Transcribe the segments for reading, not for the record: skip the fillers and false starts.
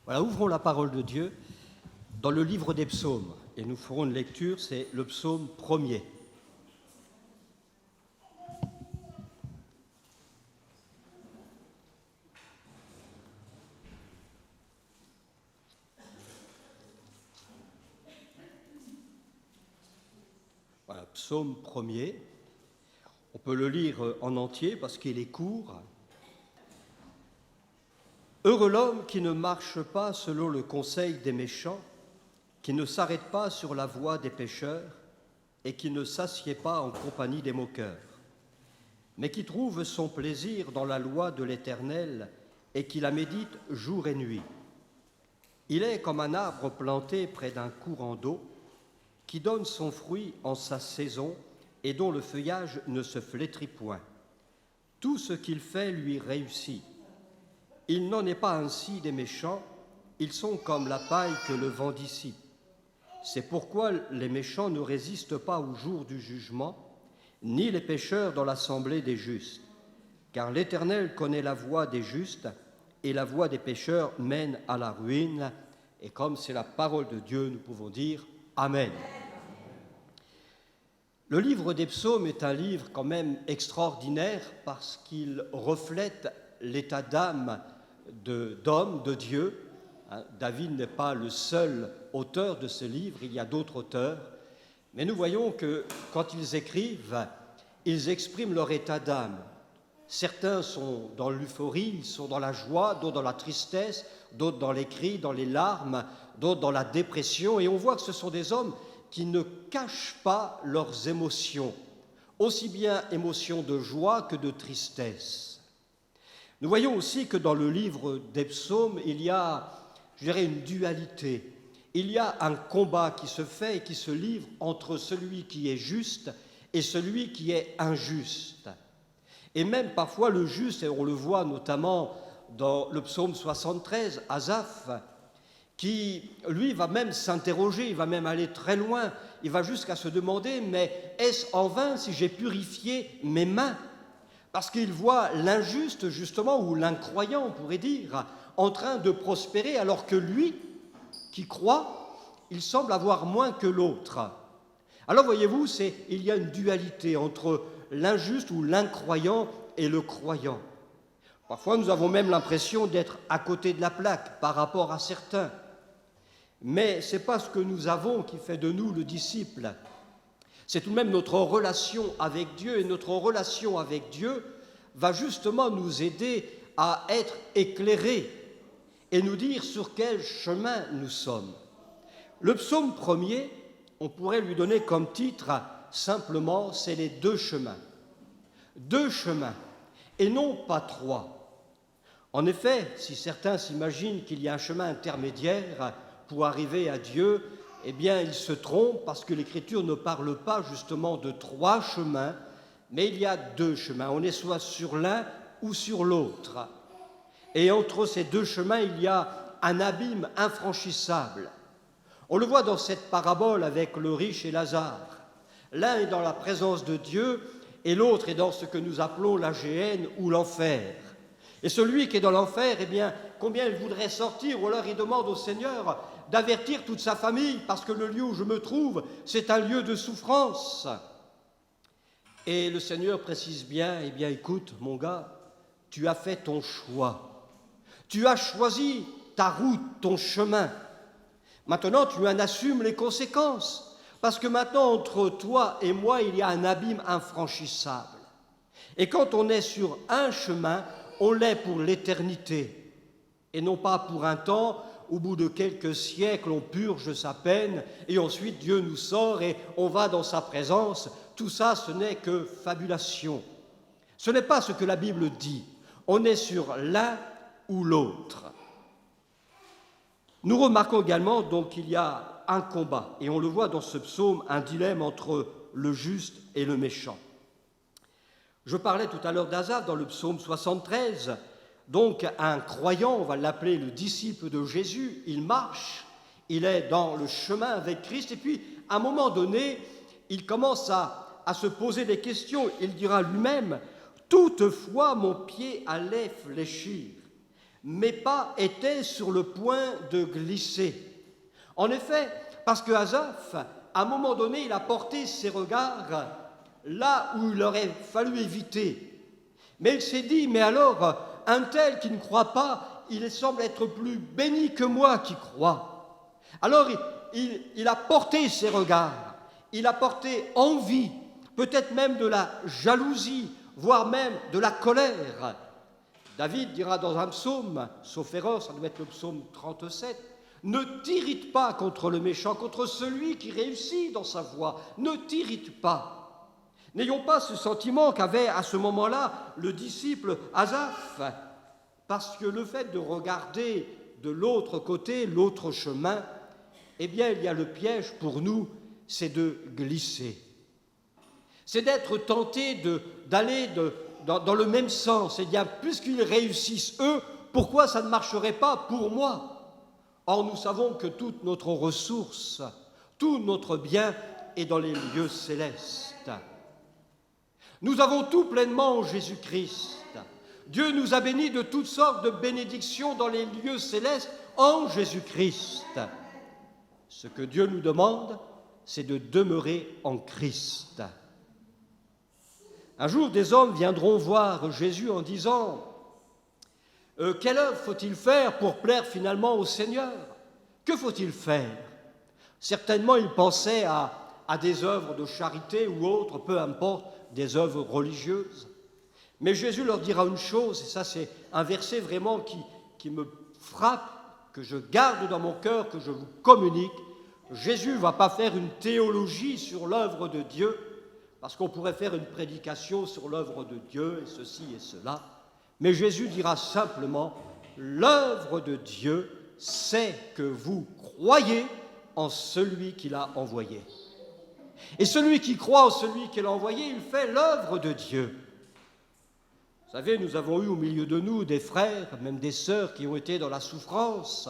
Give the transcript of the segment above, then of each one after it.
Voilà, ouvrons la parole de Dieu dans le livre des psaumes. Et nous ferons une lecture, c'est le psaume 1er. Voilà, psaume 1er. On peut le lire en entier parce qu'il est court. Heureux l'homme qui ne marche pas selon le conseil des méchants, qui ne s'arrête pas sur la voie des pécheurs et qui ne s'assied pas en compagnie des moqueurs, mais qui trouve son plaisir dans la loi de l'Éternel et qui la médite jour et nuit. Il est comme un arbre planté près d'un courant d'eau, qui donne son fruit en sa saison et dont le feuillage ne se flétrit point. Tout ce qu'il fait lui réussit. Il n'en est pas ainsi des méchants, ils sont comme la paille que le vent dissipe. C'est pourquoi les méchants ne résistent pas au jour du jugement, ni les pécheurs dans l'assemblée des justes. Car l'Éternel connaît la voie des justes, et la voie des pécheurs mène à la ruine. Et comme c'est la parole de Dieu, nous pouvons dire Amen. Le livre des psaumes est un livre quand même extraordinaire parce qu'il reflète l'état d'âme d'homme, de Dieu. David n'est pas le seul auteur de ce livre, il y a d'autres auteurs. Mais nous voyons que quand ils écrivent, ils expriment leur état d'âme. Certains sont dans l'euphorie, ils sont dans la joie, d'autres dans la tristesse, d'autres dans les cris, dans les larmes, d'autres dans la dépression. Et on voit que ce sont des hommes qui ne cachent pas leurs émotions, aussi bien émotions de joie que de tristesse. Nous voyons aussi que dans le livre des psaumes, il y a, je dirais, une dualité. Il y a un combat qui se fait et qui se livre entre celui qui est juste et celui qui est injuste. Et même parfois le juste, et on le voit notamment dans le psaume 73, Asaph, qui, lui, va même s'interroger, il va même aller très loin, il va jusqu'à se demander, mais est-ce en vain si j'ai purifié mes mains ? Parce qu'il voit l'injuste, justement, ou l'incroyant, on pourrait dire, en train de prospérer, alors que lui, qui croit, il semble avoir moins que l'autre. Alors, voyez-vous, il y a une dualité entre l'injuste ou l'incroyant et le croyant. Parfois, nous avons même l'impression d'être à côté de la plaque par rapport à certains. Mais ce n'est pas ce que nous avons qui fait de nous le disciple. C'est tout de même notre relation avec Dieu, et notre relation avec Dieu va justement nous aider à être éclairés et nous dire sur quel chemin nous sommes. Le psaume 1er, on pourrait lui donner comme titre simplement, c'est les deux chemins. Deux chemins, et non pas trois. En effet, si certains s'imaginent qu'il y a un chemin intermédiaire pour arriver à Dieu, eh bien, ils se trompent parce que l'Écriture ne parle pas justement de trois chemins, mais il y a deux chemins. On est soit sur l'un ou sur l'autre. Et entre ces deux chemins, il y a un abîme infranchissable. On le voit dans cette parabole avec le riche et Lazare. L'un est dans la présence de Dieu et l'autre est dans ce que nous appelons la géhenne ou l'enfer. Et celui qui est dans l'enfer, eh bien, combien il voudrait sortir, ou alors il demande au Seigneur d'avertir toute sa famille, parce que le lieu où je me trouve, c'est un lieu de souffrance. Et le Seigneur précise bien, eh bien, écoute, mon gars, tu as fait ton choix. Tu as choisi ta route, ton chemin. Maintenant, tu en assumes les conséquences, parce que maintenant, entre toi et moi, il y a un abîme infranchissable. Et quand on est sur un chemin, on l'est pour l'éternité, et non pas pour un temps. Au bout de quelques siècles, on purge sa peine, et ensuite Dieu nous sort et on va dans sa présence. Tout ça, ce n'est que fabulation. Ce n'est pas ce que la Bible dit. On est sur l'un ou l'autre. Nous remarquons également donc qu'il y a un combat, et on le voit dans ce psaume, un dilemme entre le juste et le méchant. Je parlais tout à l'heure d'Asaph dans le psaume 73. Donc un croyant, on va l'appeler le disciple de Jésus, il marche, il est dans le chemin avec Christ, et puis à un moment donné, il commence à se poser des questions. Il dira lui-même « Toutefois mon pied allait fléchir, mes pas étaient sur le point de glisser. En effet, parce que Asaph, à un moment donné, il a porté ses regards là où il aurait fallu éviter. Mais il s'est dit, mais alors, un tel qui ne croit pas, il semble être plus béni que moi qui crois. Alors, il a porté ses regards, il a porté envie, peut-être même de la jalousie, voire même de la colère. David dira dans un psaume, sauf erreur, ça doit être le psaume 37, « Ne t'irrite pas contre le méchant, contre celui qui réussit dans sa voie, ne t'irrite pas. » N'ayons pas ce sentiment qu'avait à ce moment-là le disciple Asaph, parce que le fait de regarder de l'autre côté, l'autre chemin, eh bien, il y a le piège pour nous, c'est de glisser. C'est d'être tenté d'aller dans le même sens. Et bien, puisqu'ils réussissent eux, pourquoi ça ne marcherait pas pour moi? Or, nous savons que toute notre ressource, tout notre bien est dans les lieux célestes. Nous avons tout pleinement en Jésus-Christ. Dieu nous a bénis de toutes sortes de bénédictions dans les lieux célestes en Jésus-Christ. Ce que Dieu nous demande, c'est de demeurer en Christ. Un jour, des hommes viendront voir Jésus en disant « Quelle œuvre faut-il faire pour plaire finalement au Seigneur? Que faut-il faire ?» Certainement, ils pensaient à des œuvres de charité ou autres, peu importe, des œuvres religieuses. Mais Jésus leur dira une chose, et ça c'est un verset vraiment qui me frappe, que je garde dans mon cœur, que je vous communique. Jésus ne va pas faire une théologie sur l'œuvre de Dieu, parce qu'on pourrait faire une prédication sur l'œuvre de Dieu, et ceci et cela. Mais Jésus dira simplement, l'œuvre de Dieu, c'est que vous croyez en celui qui l'a envoyé. Et celui qui croit en celui qui l'a envoyé, il fait l'œuvre de Dieu. Vous savez, nous avons eu au milieu de nous des frères, même des sœurs qui ont été dans la souffrance.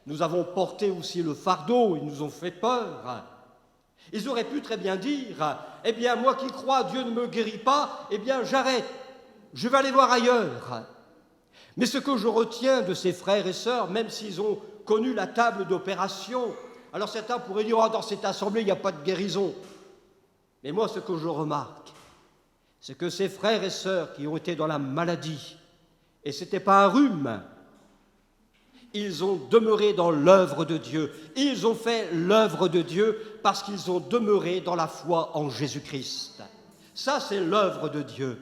Nous avons porté aussi le fardeau, ils nous ont fait peur. Ils auraient pu très bien dire, eh bien, moi qui crois, Dieu ne me guérit pas, eh bien, j'arrête, je vais aller voir ailleurs. Mais ce que je retiens de ces frères et sœurs, même s'ils ont connu la table d'opération, alors certains pourraient dire, oh, dans cette assemblée, il n'y a pas de guérison. Mais moi, ce que je remarque, c'est que ces frères et sœurs qui ont été dans la maladie, et ce n'était pas un rhume, ils ont demeuré dans l'œuvre de Dieu. Ils ont fait l'œuvre de Dieu parce qu'ils ont demeuré dans la foi en Jésus-Christ. Ça, c'est l'œuvre de Dieu.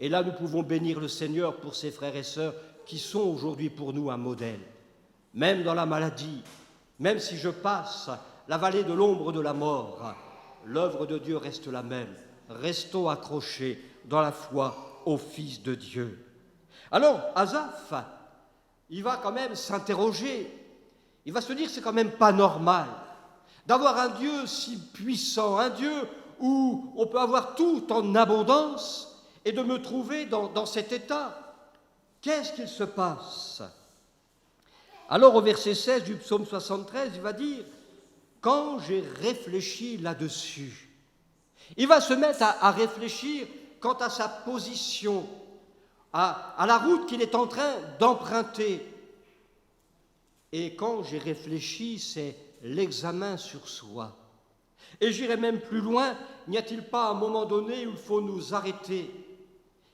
Et là, nous pouvons bénir le Seigneur pour ces frères et sœurs qui sont aujourd'hui pour nous un modèle. Même dans la maladie, même si je passe la vallée de l'ombre de la mort, l'œuvre de Dieu reste la même. Restons accrochés dans la foi au Fils de Dieu. Alors, Asaph, il va quand même s'interroger. Il va se dire, c'est quand même pas normal d'avoir un Dieu si puissant, un Dieu où on peut avoir tout en abondance et de me trouver dans cet état. Qu'est-ce qu'il se passe? Alors, au verset 16 du psaume 73, il va dire, quand j'ai réfléchi là-dessus, il va se mettre à réfléchir quant à sa position, à la route qu'il est en train d'emprunter. Et quand j'ai réfléchi, c'est l'examen sur soi. Et j'irai même plus loin, n'y a-t-il pas un moment donné où il faut nous arrêter?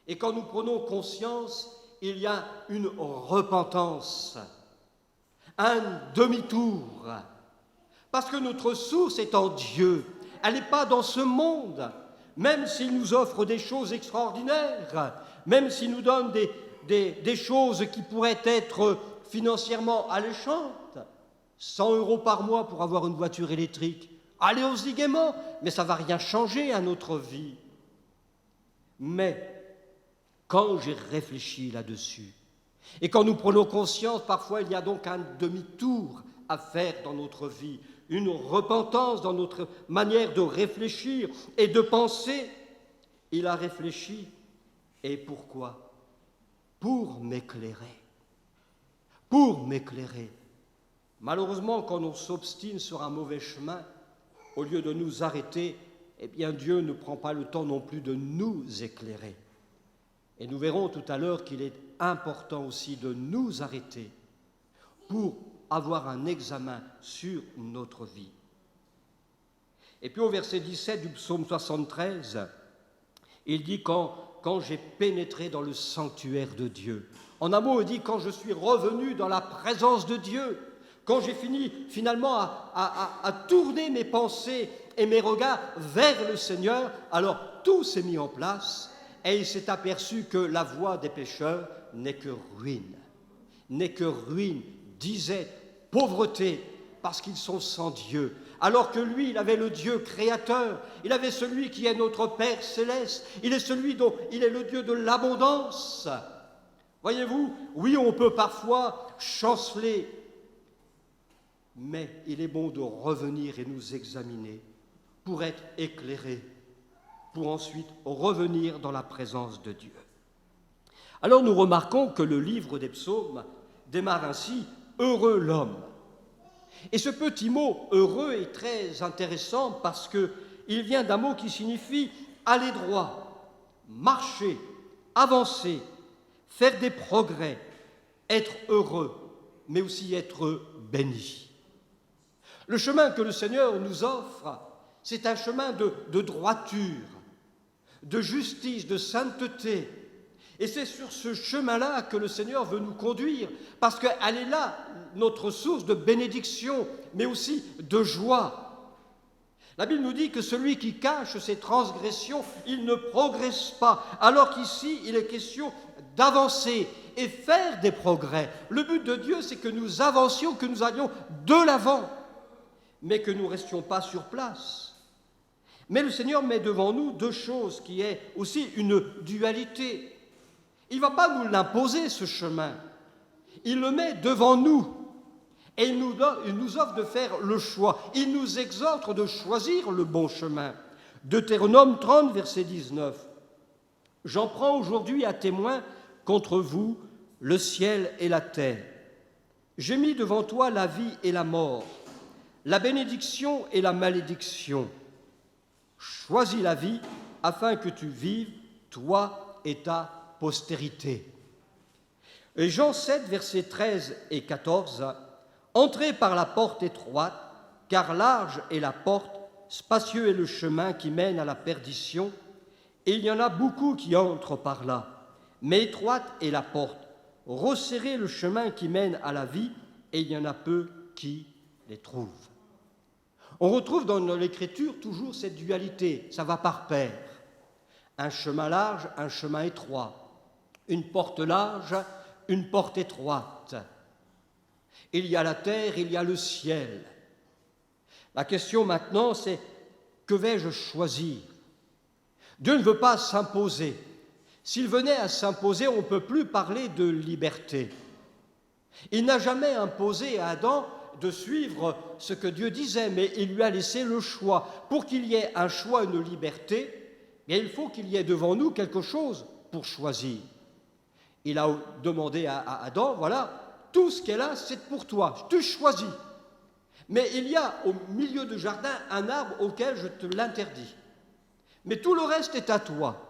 Et quand nous prenons conscience, il y a une repentance, un demi-tour. Parce que notre source est en Dieu, elle n'est pas dans ce monde. Même s'il nous offre des choses extraordinaires, même s'il nous donne des choses qui pourraient être financièrement alléchantes, 100 € par mois pour avoir une voiture électrique, allez-y gaiement, mais ça ne va rien changer à notre vie. Mais quand j'ai réfléchi là-dessus, et quand nous prenons conscience, parfois il y a donc un demi-tour à faire dans notre vie, une repentance dans notre manière de réfléchir et de penser. Il a réfléchi. Et pourquoi? Pour m'éclairer. Pour m'éclairer. Malheureusement, quand on s'obstine sur un mauvais chemin, au lieu de nous arrêter, eh bien Dieu ne prend pas le temps non plus de nous éclairer. Et nous verrons tout à l'heure qu'il est important aussi de nous arrêter pour avoir un examen sur notre vie. Et puis au verset 17 du psaume 73, il dit « Quand j'ai pénétré dans le sanctuaire de Dieu ». En un mot, il dit « Quand je suis revenu dans la présence de Dieu ». Quand j'ai fini finalement à tourner mes pensées et mes regards vers le Seigneur, alors tout s'est mis en place et il s'est aperçu que la voie des pécheurs n'est que ruine, disait pauvreté, parce qu'ils sont sans Dieu. Alors que lui, il avait le Dieu créateur, il avait celui qui est notre Père céleste, il est celui dont il est le Dieu de l'abondance. Voyez-vous, oui, on peut parfois chanceler, mais il est bon de revenir et nous examiner pour être éclairé, pour ensuite revenir dans la présence de Dieu. Alors nous remarquons que le livre des psaumes démarre ainsi « Heureux l'homme ». Et ce petit mot « heureux » est très intéressant parce qu'il vient d'un mot qui signifie aller droit, marcher, avancer, faire des progrès, être heureux, mais aussi être béni. Le chemin que le Seigneur nous offre, c'est un chemin de droiture, de justice, de sainteté. Et c'est sur ce chemin-là que le Seigneur veut nous conduire, parce qu'elle est là, notre source de bénédiction, mais aussi de joie. La Bible nous dit que celui qui cache ses transgressions, il ne progresse pas, alors qu'ici, il est question d'avancer et faire des progrès. Le but de Dieu, c'est que nous avancions, que nous allions de l'avant, mais que nous ne restions pas sur place. Mais le Seigneur met devant nous deux choses qui est aussi une dualité. Il ne va pas nous l'imposer, ce chemin. Il le met devant nous et il nous offre de faire le choix. Il nous exhorte de choisir le bon chemin. Deutéronome 30, verset 19. « J'en prends aujourd'hui à témoin contre vous le ciel et la terre. J'ai mis devant toi la vie et la mort, la bénédiction et la malédiction. Choisis la vie afin que tu vives, toi et ta postérité. » Et Jean 7, versets 13 et 14, « Entrez par la porte étroite, car large est la porte, spacieux est le chemin qui mène à la perdition, et il y en a beaucoup qui entrent par là. Mais étroite est la porte, resserrez le chemin qui mène à la vie, et il y en a peu qui les trouvent. » On retrouve dans l'Écriture toujours cette dualité, ça va par paire. Un chemin large, un chemin étroit. Une porte large, une porte étroite. Il y a la terre, il y a le ciel. La question maintenant, c'est que vais-je choisir ? Dieu ne veut pas s'imposer. S'il venait à s'imposer, on ne peut plus parler de liberté. Il n'a jamais imposé à Adam de suivre ce que Dieu disait, mais il lui a laissé le choix. Pour qu'il y ait un choix, une liberté, bien, il faut qu'il y ait devant nous quelque chose pour choisir. Il a demandé à Adam, voilà, tout ce qui est là, c'est pour toi, tu choisis. Mais il y a au milieu du jardin un arbre auquel je te l'interdis. Mais tout le reste est à toi.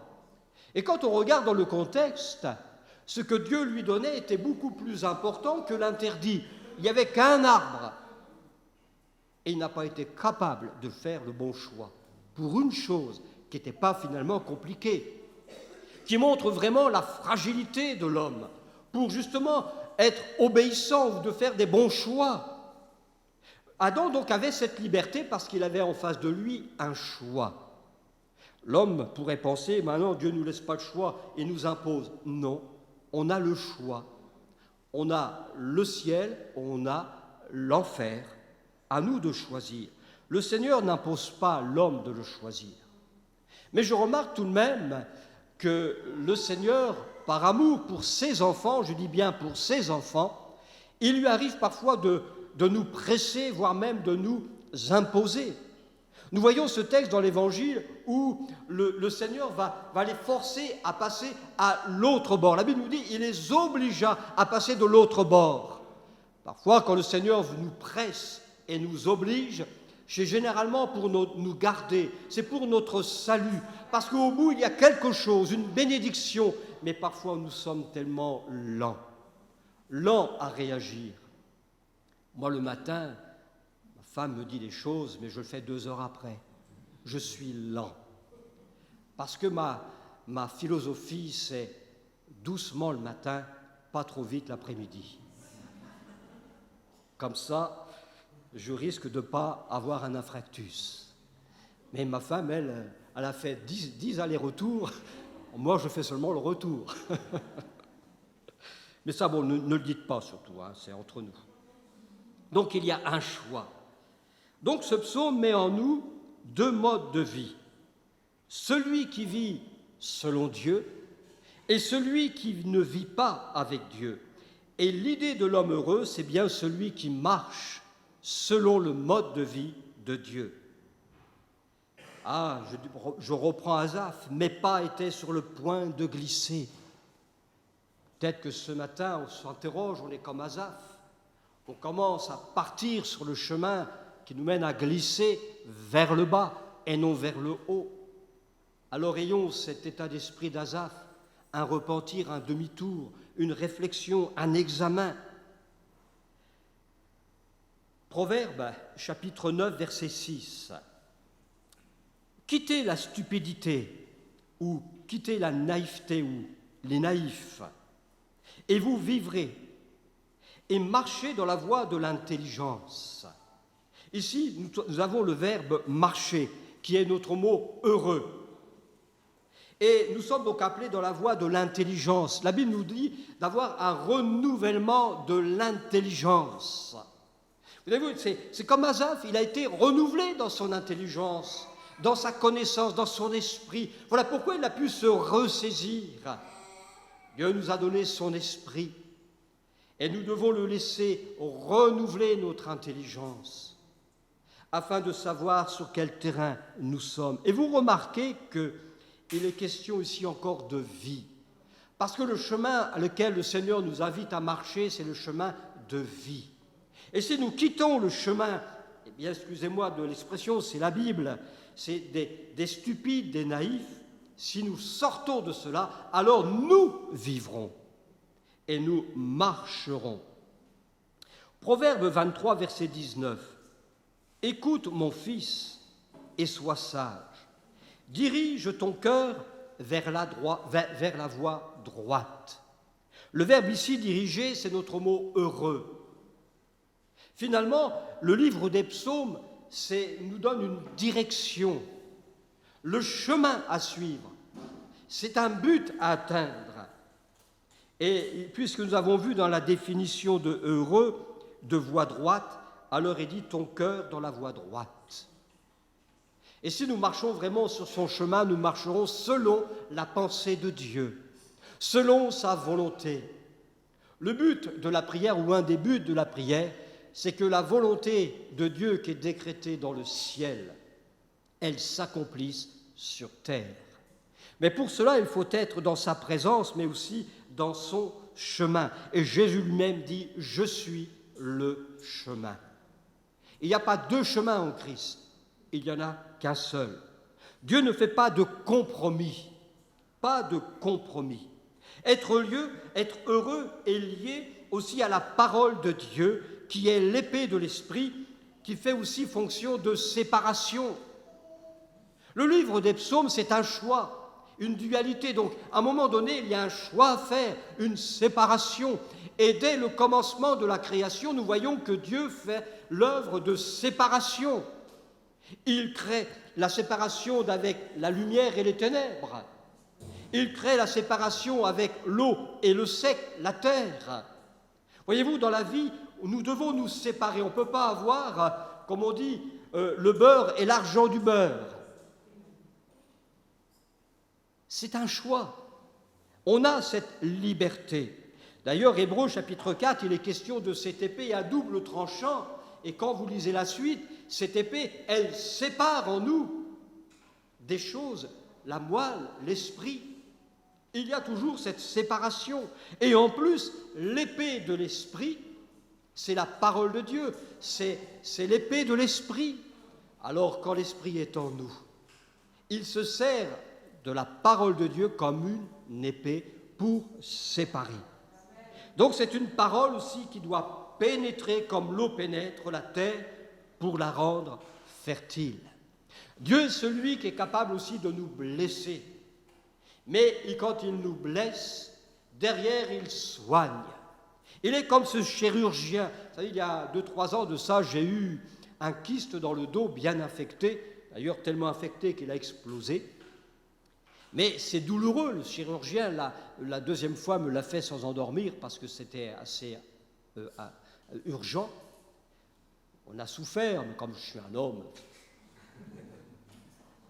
Et quand on regarde dans le contexte, ce que Dieu lui donnait était beaucoup plus important que l'interdit. Il n'y avait qu'un arbre. Et il n'a pas été capable de faire le bon choix pour une chose qui n'était pas finalement compliquée, qui montre vraiment la fragilité de l'homme, pour justement être obéissant ou de faire des bons choix. Adam donc avait cette liberté parce qu'il avait en face de lui un choix. L'homme pourrait penser, maintenant Dieu ne nous laisse pas le choix et nous impose. Non, on a le choix. On a le ciel, on a l'enfer. À nous de choisir. Le Seigneur n'impose pas à l'homme de le choisir. Mais je remarque tout de même que le Seigneur, par amour pour ses enfants, je dis bien pour ses enfants, il lui arrive parfois de nous presser, voire même de nous imposer. Nous voyons ce texte dans l'Évangile où le Seigneur va les forcer à passer à l'autre bord. La Bible nous dit qu'il les obligea à passer de l'autre bord. Parfois, quand le Seigneur nous presse et nous oblige, c'est généralement pour nous garder, c'est pour notre salut, parce qu'au bout, il y a quelque chose, une bénédiction, mais parfois nous sommes tellement lents à réagir. Moi, le matin, ma femme me dit des choses, mais je le fais 2 heures après. Je suis lent. Parce que ma philosophie, c'est doucement le matin, pas trop vite l'après-midi. Comme ça, je risque de ne pas avoir un infarctus. Mais ma femme, elle a fait 10 allers-retours. Moi, je fais seulement le retour. Mais ça, bon, ne le dites pas surtout, hein, c'est entre nous. Donc, il y a un choix. Donc, ce psaume met en nous 2 modes de vie. Celui qui vit selon Dieu et celui qui ne vit pas avec Dieu. Et l'idée de l'homme heureux, c'est bien celui qui marche selon le mode de vie de Dieu. Ah, je reprends Asaph, mes pas étaient sur le point de glisser. Peut-être que ce matin, on s'interroge, on est comme Asaph. On commence à partir sur le chemin qui nous mène à glisser vers le bas et non vers le haut. Alors ayons cet état d'esprit d'Asaph, un repentir, un demi-tour, une réflexion, un examen. Proverbe, chapitre 9, verset 6. Quittez la stupidité ou quittez la naïveté ou les naïfs, et vous vivrez, et marchez dans la voie de l'intelligence. Ici, nous avons le verbe « marcher », qui est notre mot « heureux ». Et nous sommes donc appelés dans la voie de l'intelligence. La Bible nous dit d'avoir un renouvellement de l'intelligence. Vous avez vu, c'est comme Asaph, il a été renouvelé dans son intelligence, dans sa connaissance, dans son esprit. Voilà pourquoi il a pu se ressaisir. Dieu nous a donné son esprit et nous devons le laisser renouveler notre intelligence afin de savoir sur quel terrain nous sommes. Et vous remarquez qu'il est question ici encore de vie, parce que le chemin à lequel le Seigneur nous invite à marcher, c'est le chemin de vie. Et si nous quittons le chemin, eh bien, excusez-moi de l'expression, c'est la Bible, c'est des stupides, des naïfs, si nous sortons de cela, alors nous vivrons et nous marcherons. Proverbe 23, verset 19. « Écoute, mon fils, et sois sage. Dirige ton cœur vers la voie droite. » Le verbe ici, diriger, c'est notre mot « heureux ». Finalement, le livre des psaumes nous donne une direction, le chemin à suivre. C'est un but à atteindre. Et puisque nous avons vu dans la définition de « heureux », de voie droite, alors il dit ton cœur dans la voie droite. Et si nous marchons vraiment sur son chemin, nous marcherons selon la pensée de Dieu, selon sa volonté. Le but de la prière, ou un des buts de la prière, c'est que la volonté de Dieu qui est décrétée dans le ciel, elle s'accomplisse sur terre. Mais pour cela, il faut être dans sa présence, mais aussi dans son chemin. Et Jésus lui-même dit « Je suis le chemin ». Il n'y a pas 2 chemins en Christ, il n'y en a qu'un seul. Dieu ne fait pas de compromis, pas de compromis. Être heureux est lié aussi à la parole de Dieu, qui est l'épée de l'esprit, qui fait aussi fonction de séparation. Le livre des psaumes, c'est un choix, une dualité. Donc, à un moment donné, il y a un choix à faire, une séparation. Et dès le commencement de la création, nous voyons que Dieu fait l'œuvre de séparation. Il crée la séparation avec la lumière et les ténèbres. Il crée la séparation avec l'eau et le sec, la terre. Voyez-vous, dans la vie, nous devons nous séparer. On ne peut pas avoir, comme on dit, le beurre et l'argent du beurre. C'est un choix. On a cette liberté. D'ailleurs, Hébreux chapitre 4, il est question de cette épée à double tranchant. Et quand vous lisez la suite, cette épée, elle sépare en nous des choses, la moelle, l'esprit. Il y a toujours cette séparation. Et en plus, l'épée de l'esprit, c'est la parole de Dieu. C'est l'épée de l'esprit. Alors, quand l'esprit est en nous, il se sert de la parole de Dieu comme une épée pour séparer. Donc c'est une parole aussi qui doit pénétrer comme l'eau pénètre la terre pour la rendre fertile. Dieu est celui qui est capable aussi de nous blesser. Mais quand il nous blesse, derrière il soigne. Il est comme ce chirurgien. Vous savez, il y a 2-3 ans de ça, j'ai eu un kyste dans le dos bien infecté, d'ailleurs tellement infecté qu'il a explosé. Mais c'est douloureux, le chirurgien, la deuxième fois, me l'a fait sans endormir parce que c'était assez urgent. On a souffert, mais comme je suis un homme,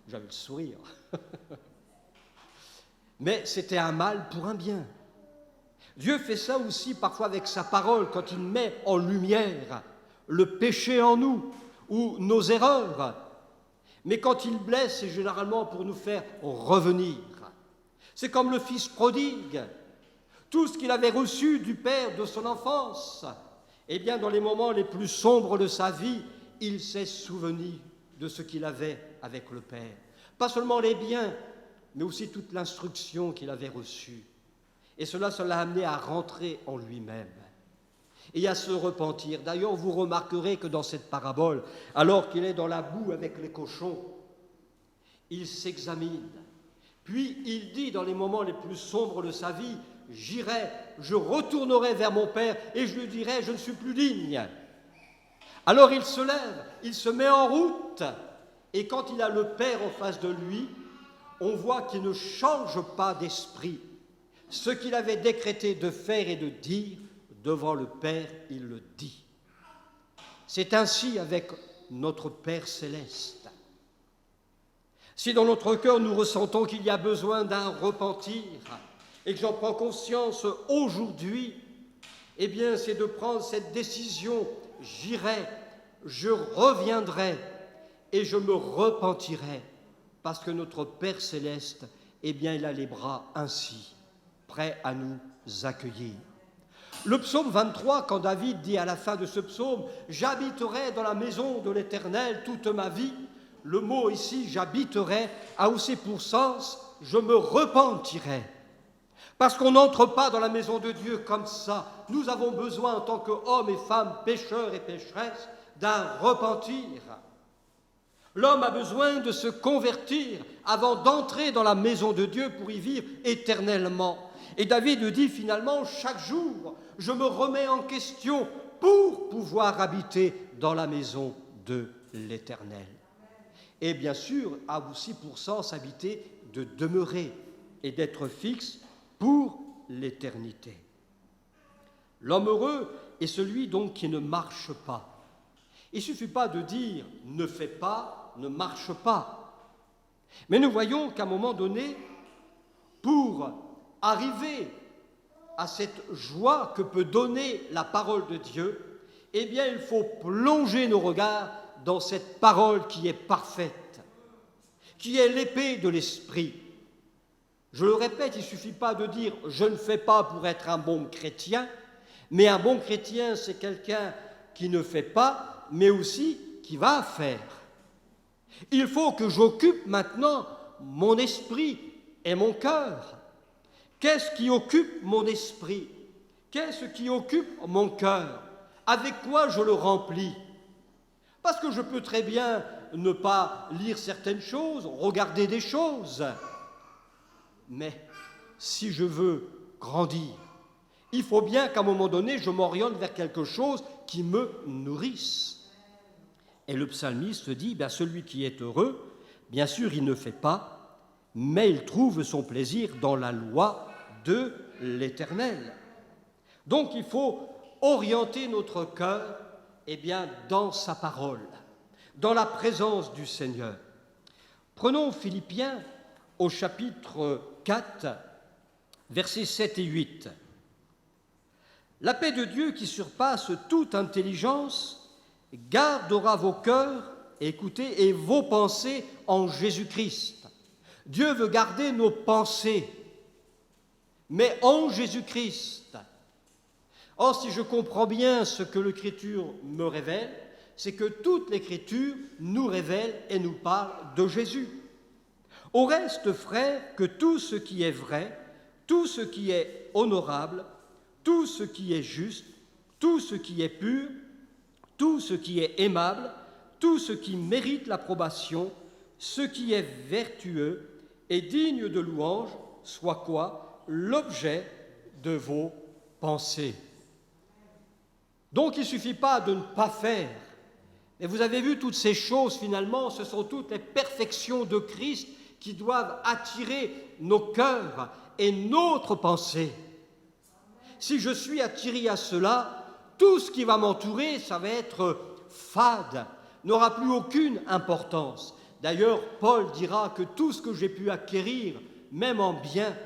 j'avais le sourire. Mais c'était un mal pour un bien. Dieu fait ça aussi parfois avec sa parole, quand il met en lumière le péché en nous ou nos erreurs. Mais quand il blesse, c'est généralement pour nous faire revenir. C'est comme le fils prodigue. Tout ce qu'il avait reçu du père de son enfance, eh bien, dans les moments les plus sombres de sa vie, il s'est souvenu de ce qu'il avait avec le père. Pas seulement les biens, mais aussi toute l'instruction qu'il avait reçue. Et cela l'a amené à rentrer en lui-même et à se repentir. D'ailleurs, vous remarquerez que dans cette parabole, alors qu'il est dans la boue avec les cochons, il s'examine. Puis il dit dans les moments les plus sombres de sa vie, « J'irai, je retournerai vers mon Père et je lui dirai, je ne suis plus digne. » Alors il se lève, il se met en route et quand il a le Père en face de lui, on voit qu'il ne change pas d'esprit. Ce qu'il avait décrété de faire et de dire, devant le Père, il le dit. C'est ainsi avec notre Père céleste. Si dans notre cœur nous ressentons qu'il y a besoin d'un repentir et que j'en prends conscience aujourd'hui, eh bien c'est de prendre cette décision, j'irai, je reviendrai et je me repentirai, parce que notre Père céleste, eh bien il a les bras ainsi, prêt à nous accueillir. Le psaume 23, quand David dit à la fin de ce psaume « J'habiterai dans la maison de l'Éternel toute ma vie », le mot ici « j'habiterai » a aussi pour sens « je me repentirai ». Parce qu'on n'entre pas dans la maison de Dieu comme ça. Nous avons besoin en tant qu'hommes et femmes, pécheurs et pécheresses, d'un repentir. L'homme a besoin de se convertir avant d'entrer dans la maison de Dieu pour y vivre éternellement. Et David dit finalement, chaque jour, je me remets en question pour pouvoir habiter dans la maison de l'Éternel. Et bien sûr, a aussi pour sens habiter de demeurer et d'être fixe pour l'éternité. L'homme heureux est celui donc qui ne marche pas. Il ne suffit pas de dire « ne fais pas, ne marche pas ». Mais nous voyons qu'à un moment donné, pour arriver à cette joie que peut donner la parole de Dieu, eh bien il faut plonger nos regards dans cette parole qui est parfaite, qui est l'épée de l'esprit. Je le répète, il ne suffit pas de dire « je ne fais pas pour être un bon chrétien », mais un bon chrétien, c'est quelqu'un qui ne fait pas, mais aussi qui va faire. Il faut que j'occupe maintenant mon esprit et mon cœur. Qu'est-ce qui occupe mon esprit? Qu'est-ce qui occupe mon cœur? Avec quoi je le remplis? Parce que je peux très bien ne pas lire certaines choses, regarder des choses. Mais si je veux grandir, il faut bien qu'à un moment donné, je m'oriente vers quelque chose qui me nourrisse. Et le psalmiste dit, celui qui est heureux, bien sûr, il ne fait pas, mais il trouve son plaisir dans la loi de l'Éternel. Donc il faut orienter notre cœur dans sa parole, dans la présence du Seigneur. Prenons Philippiens au chapitre 4, versets 7 et 8. La paix de Dieu qui surpasse toute intelligence gardera vos cœurs, écoutez, et vos pensées en Jésus-Christ. Dieu veut garder nos pensées, mais en Jésus-Christ. Or, si je comprends bien ce que l'Écriture me révèle, c'est que toute l'Écriture nous révèle et nous parle de Jésus. Au reste, frères, que tout ce qui est vrai, tout ce qui est honorable, tout ce qui est juste, tout ce qui est pur, tout ce qui est aimable, tout ce qui mérite l'approbation, ce qui est vertueux et digne de louange, soit quoi? L'objet de vos pensées. Donc il ne suffit pas de ne pas faire. Et vous avez vu, toutes ces choses, finalement, ce sont toutes les perfections de Christ qui doivent attirer nos cœurs et notre pensée. Si je suis attiré à cela, tout ce qui va m'entourer, ça va être fade, n'aura plus aucune importance. D'ailleurs, Paul dira que tout ce que j'ai pu acquérir, même en bien,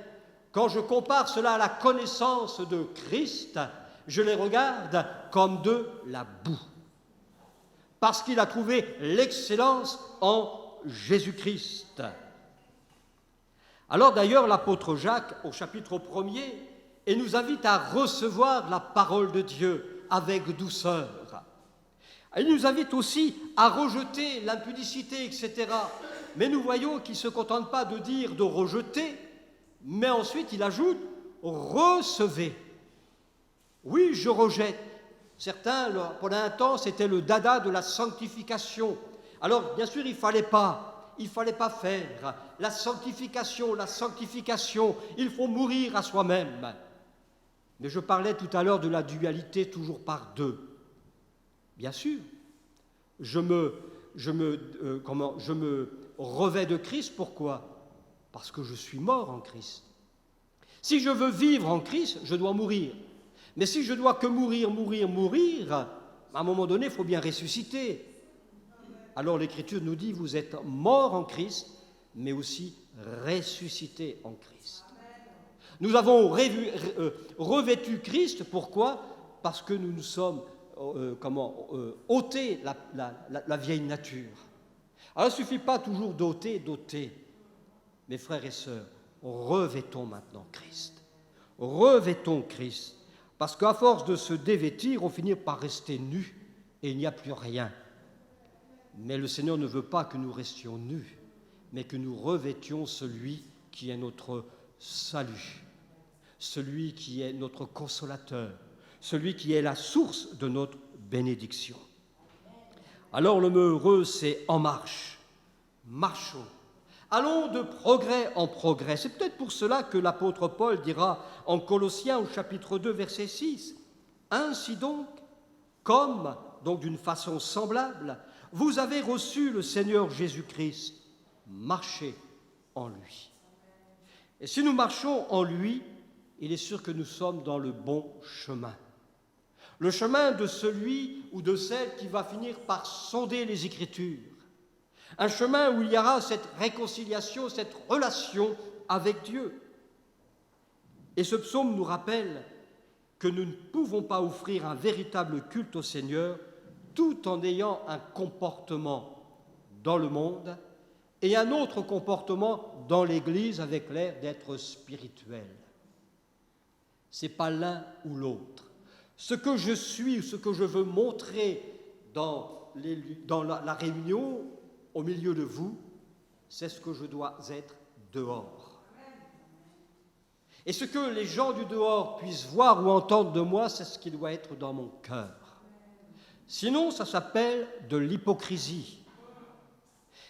quand je compare cela à la connaissance de Christ, je les regarde comme de la boue. Parce qu'il a trouvé l'excellence en Jésus-Christ. Alors d'ailleurs, l'apôtre Jacques, au chapitre 1er, et nous invite à recevoir la parole de Dieu avec douceur. Il nous invite aussi à rejeter l'impudicité, etc. Mais nous voyons qu'il ne se contente pas de dire de rejeter, mais ensuite il ajoute « recevez ». Oui, je rejette. Certains, pendant un temps, c'était le dada de la sanctification. Alors, bien sûr, il ne fallait pas faire la sanctification, il faut mourir à soi-même. Mais je parlais tout à l'heure de la dualité toujours par deux. Bien sûr, je me revêts de Christ, pourquoi? Parce que je suis mort en Christ. Si je veux vivre en Christ, je dois mourir. Mais si je dois que mourir, à un moment donné, il faut bien ressusciter. Alors l'Écriture nous dit, vous êtes morts en Christ, mais aussi ressuscités en Christ. Nous avons revêtu Christ, pourquoi? Parce que nous nous sommes ôté la vieille nature. Alors il ne suffit pas toujours d'ôter. Mes frères et sœurs, revêtons maintenant Christ. Revêtons Christ. Parce qu'à force de se dévêtir, on finit par rester nus et il n'y a plus rien. Mais le Seigneur ne veut pas que nous restions nus, mais que nous revêtions celui qui est notre salut, celui qui est notre consolateur, celui qui est la source de notre bénédiction. Alors le mot heureux, c'est en marche. Marchons. Allons de progrès en progrès. C'est peut-être pour cela que l'apôtre Paul dira en Colossiens au chapitre 2, verset 6, « Ainsi donc, comme, donc d'une façon semblable, vous avez reçu le Seigneur Jésus-Christ, marchez en lui. » Et si nous marchons en lui, il est sûr que nous sommes dans le bon chemin. Le chemin de celui ou de celle qui va finir par sonder les Écritures. Un chemin où il y aura cette réconciliation, cette relation avec Dieu. Et ce psaume nous rappelle que nous ne pouvons pas offrir un véritable culte au Seigneur tout en ayant un comportement dans le monde et un autre comportement dans l'Église avec l'air d'être spirituel. Ce n'est pas l'un ou l'autre. Ce que je suis ou ce que je veux montrer dans la réunion, au milieu de vous, c'est ce que je dois être dehors. Et ce que les gens du dehors puissent voir ou entendre de moi, c'est ce qui doit être dans mon cœur. Sinon, ça s'appelle de l'hypocrisie.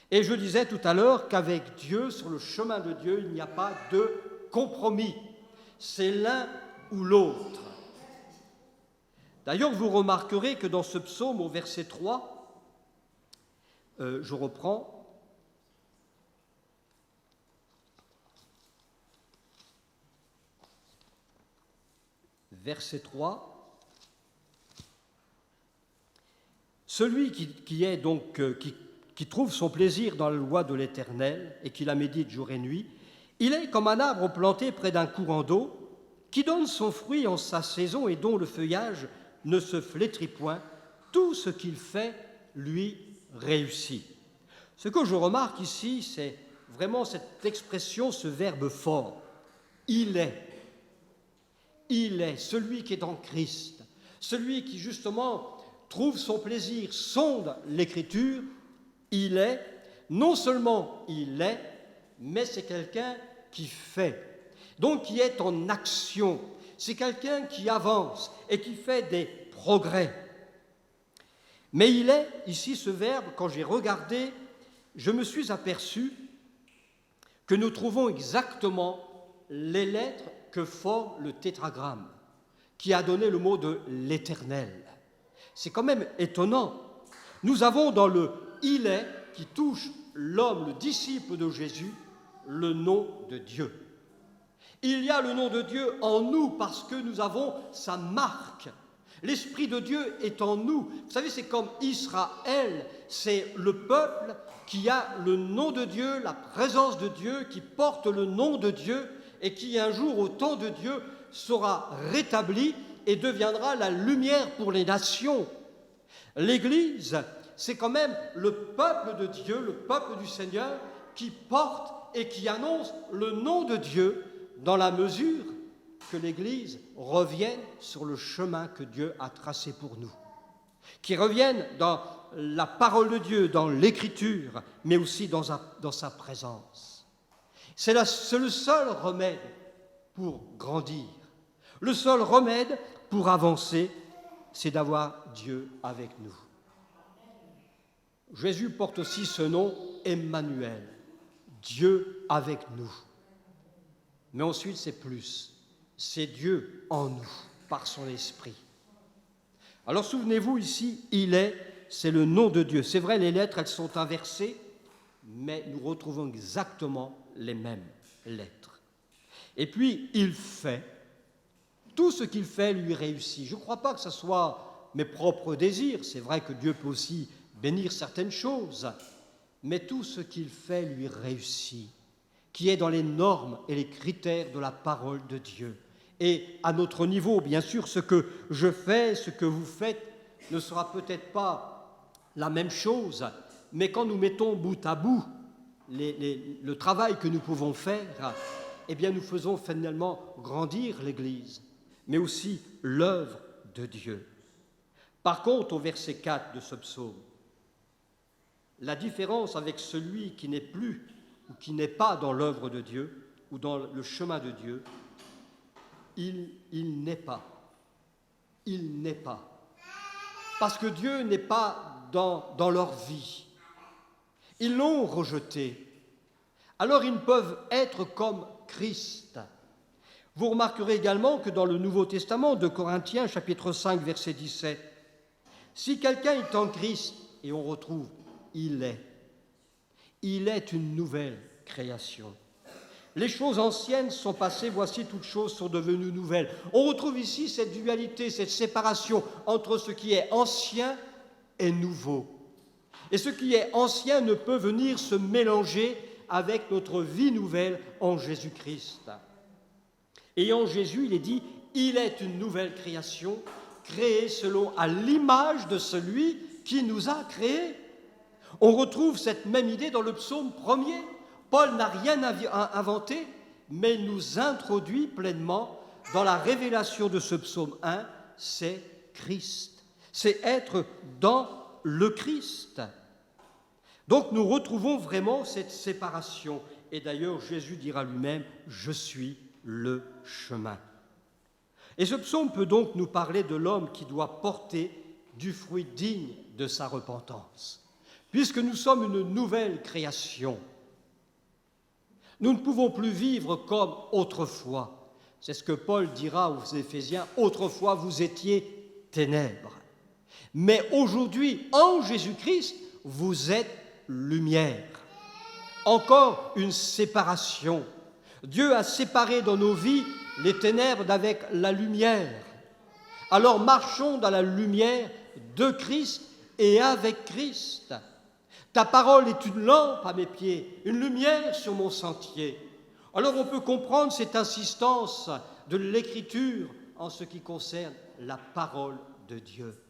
Et je disais tout à l'heure qu'avec Dieu, sur le chemin de Dieu, il n'y a pas de compromis. C'est l'un ou l'autre. D'ailleurs, vous remarquerez que dans ce psaume, au verset 3, je reprends. Verset 3. Celui qui trouve son plaisir dans la loi de l'Éternel et qui la médite jour et nuit, il est comme un arbre planté près d'un courant d'eau qui donne son fruit en sa saison et dont le feuillage ne se flétrit point. Tout ce qu'il fait lui réussit. Ce que je remarque ici, c'est vraiment cette expression, ce verbe fort. Il est celui qui est en Christ, celui qui justement trouve son plaisir, sonde l'Écriture. Il est, non seulement il est, mais c'est quelqu'un qui fait. donc qui est en action. C'est quelqu'un qui avance et qui fait des progrès. Mais il est, ici ce verbe, quand j'ai regardé, je me suis aperçu que nous trouvons exactement les lettres que forme le tétragramme, qui a donné le mot de l'Éternel. C'est quand même étonnant. Nous avons dans le « il est » qui touche l'homme, le disciple de Jésus, le nom de Dieu. Il y a le nom de Dieu en nous parce que nous avons sa marque. L'Esprit de Dieu est en nous. Vous savez, c'est comme Israël, c'est le peuple qui a le nom de Dieu, la présence de Dieu, qui porte le nom de Dieu et qui un jour, au temps de Dieu, sera rétabli et deviendra la lumière pour les nations. L'Église, c'est quand même le peuple de Dieu, le peuple du Seigneur, qui porte et qui annonce le nom de Dieu dans la mesure que l'Église revienne sur le chemin que Dieu a tracé pour nous, qui revienne dans la parole de Dieu, dans l'Écriture, mais aussi dans sa présence. C'est le seul remède pour grandir. Le seul remède pour avancer, c'est d'avoir Dieu avec nous. Jésus porte aussi ce nom Emmanuel, Dieu avec nous. Mais ensuite, c'est plus. C'est Dieu en nous, par son esprit. Alors souvenez-vous ici, il est, c'est le nom de Dieu. C'est vrai, les lettres, elles sont inversées, mais nous retrouvons exactement les mêmes lettres. Et puis, il fait. Tout ce qu'il fait lui réussit. Je ne crois pas que ce soit mes propres désirs. C'est vrai que Dieu peut aussi bénir certaines choses, mais tout ce qu'il fait lui réussit, qui est dans les normes et les critères de la parole de Dieu. Et à notre niveau, bien sûr, ce que je fais, ce que vous faites, ne sera peut-être pas la même chose, mais quand nous mettons bout à bout le travail que nous pouvons faire, eh bien nous faisons finalement grandir l'Église, mais aussi l'œuvre de Dieu. Par contre, au verset 4 de ce psaume, la différence avec celui qui n'est plus ou qui n'est pas dans l'œuvre de Dieu ou dans le chemin de Dieu, il n'est pas. Il n'est pas. Parce que Dieu n'est pas dans leur vie. Ils l'ont rejeté. Alors ils ne peuvent être comme Christ. Vous remarquerez également que dans le Nouveau Testament, de Corinthiens, chapitre 5, verset 17, si quelqu'un est en Christ, et on retrouve « il est une nouvelle création. Les choses anciennes sont passées, voici toutes choses sont devenues nouvelles. » On retrouve ici cette dualité, cette séparation entre ce qui est ancien et nouveau. Et ce qui est ancien ne peut venir se mélanger avec notre vie nouvelle en Jésus-Christ. Et en Jésus, il est dit, il est une nouvelle création, créée selon à l'image de celui qui nous a créés. On retrouve cette même idée dans le psaume 1er. Paul n'a rien inventé, mais nous introduit pleinement dans la révélation de ce psaume 1, c'est Christ. C'est être dans le Christ. Donc nous retrouvons vraiment cette séparation. Et d'ailleurs, Jésus dira lui-même, « Je suis le chemin ». Et ce psaume peut donc nous parler de l'homme qui doit porter du fruit digne de sa repentance. Puisque nous sommes une nouvelle création, nous ne pouvons plus vivre comme autrefois. C'est ce que Paul dira aux Éphésiens, « Autrefois vous étiez ténèbres, mais aujourd'hui, en Jésus-Christ, vous êtes lumière. » Encore une séparation. Dieu a séparé dans nos vies les ténèbres d'avec la lumière. Alors marchons dans la lumière de Christ et avec Christ. Ta parole est une lampe à mes pieds, une lumière sur mon sentier. Alors on peut comprendre cette insistance de l'Écriture en ce qui concerne la parole de Dieu.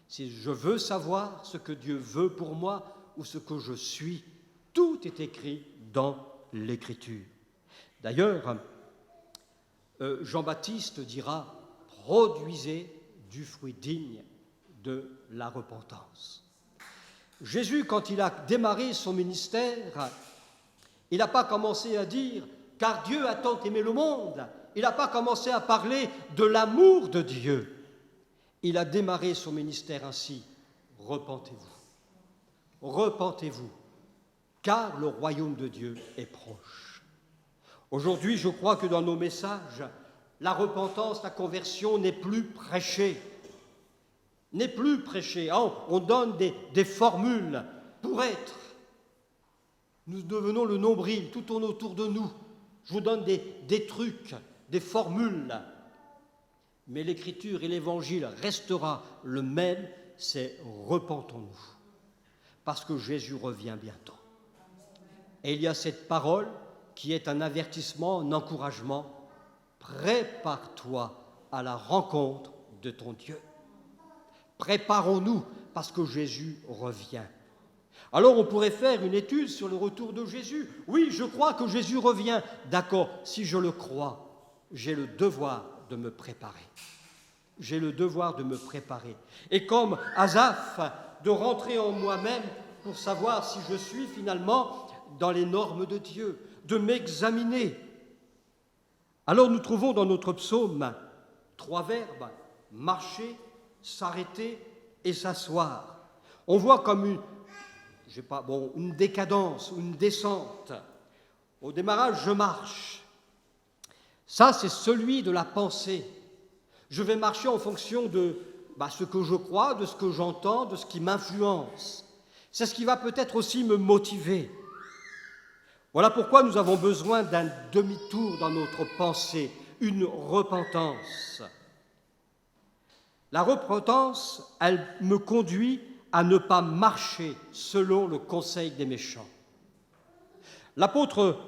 Si je veux savoir ce que Dieu veut pour moi ou ce que je suis, tout est écrit dans l'Écriture. D'ailleurs, Jean-Baptiste dira « Produisez du fruit digne de la repentance ». Jésus, quand il a démarré son ministère, il n'a pas commencé à dire « car Dieu a tant aimé le monde. Il n'a pas commencé à parler de l'amour de Dieu. Il a démarré son ministère ainsi. Repentez-vous. Repentez-vous, car le royaume de Dieu est proche. Aujourd'hui, je crois que dans nos messages, la repentance, la conversion n'est plus prêchée. N'est plus prêchée. On donne des formules pour être. Nous devenons le nombril, tout tourne autour de nous. Je vous donne des trucs, des formules. Mais l'Écriture et l'Évangile restera le même, c'est repentons-nous. Parce que Jésus revient bientôt. Et il y a cette parole qui est un avertissement, un encouragement. Prépare-toi à la rencontre de ton Dieu. Préparons-nous parce que Jésus revient. Alors on pourrait faire une étude sur le retour de Jésus. Oui, je crois que Jésus revient. D'accord, si je le crois, j'ai le devoir de me préparer. J'ai le devoir de me préparer. Et comme Asaph, de rentrer en moi-même pour savoir si je suis finalement dans les normes de Dieu, de m'examiner. Alors nous trouvons dans notre psaume 3 verbes, marcher, s'arrêter et s'asseoir. On voit comme une décadence, une descente. Au démarrage, je marche. Ça, c'est celui de la pensée. Je vais marcher en fonction de ce que je crois, de ce que j'entends, de ce qui m'influence. C'est ce qui va peut-être aussi me motiver. Voilà pourquoi nous avons besoin d'un demi-tour dans notre pensée, une repentance. La repentance, elle me conduit à ne pas marcher selon le conseil des méchants. L'apôtre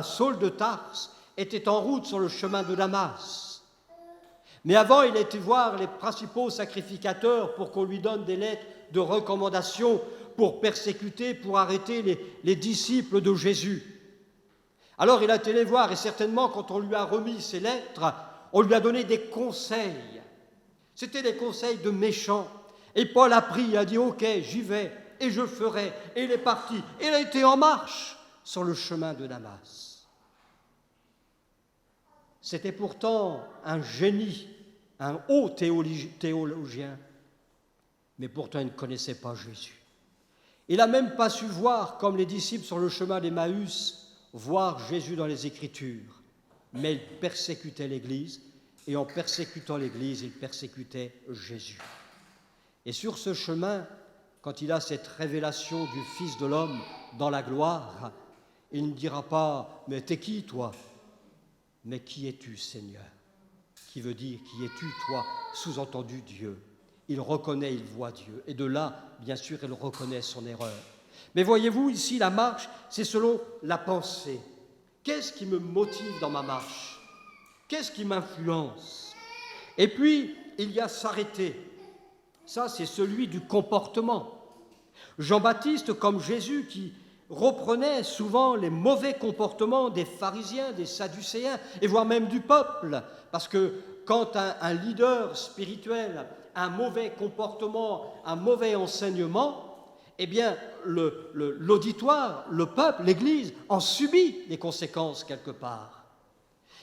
Saul de Tarse, était en route sur le chemin de Damas. Mais avant, il a été voir les principaux sacrificateurs pour qu'on lui donne des lettres de recommandation pour persécuter, pour arrêter les disciples de Jésus. Alors il a été les voir et certainement quand on lui a remis ces lettres, on lui a donné des conseils. C'était des conseils de méchants. Et Paul a pris, il a dit « Ok, j'y vais et je ferai ». Et il est parti. Et il a été en marche sur le chemin de Damas. C'était pourtant un génie, un haut théologien, mais pourtant il ne connaissait pas Jésus. Il n'a même pas su voir, comme les disciples sur le chemin d'Emmaüs, voir Jésus dans les Écritures, mais il persécutait l'Église, et en persécutant l'Église, il persécutait Jésus. Et sur ce chemin, quand il a cette révélation du Fils de l'homme dans la gloire, il ne dira pas « Mais t'es qui, toi ?» Mais qui es-tu, Seigneur? Qui veut dire qui es-tu, toi? Sous-entendu Dieu. Il reconnaît, il voit Dieu. Et de là, bien sûr, il reconnaît son erreur. Mais voyez-vous, ici, la marche, c'est selon la pensée. Qu'est-ce qui me motive dans ma marche? Qu'est-ce qui m'influence? Et puis, il y a s'arrêter. Ça, c'est celui du comportement. Jean-Baptiste, comme Jésus, qui reprenait souvent les mauvais comportements des pharisiens, des sadducéens, et voire même du peuple. Parce que quand un leader spirituel a un mauvais comportement, un mauvais enseignement, eh bien, l'auditoire, le peuple, l'Église, en subit les conséquences quelque part.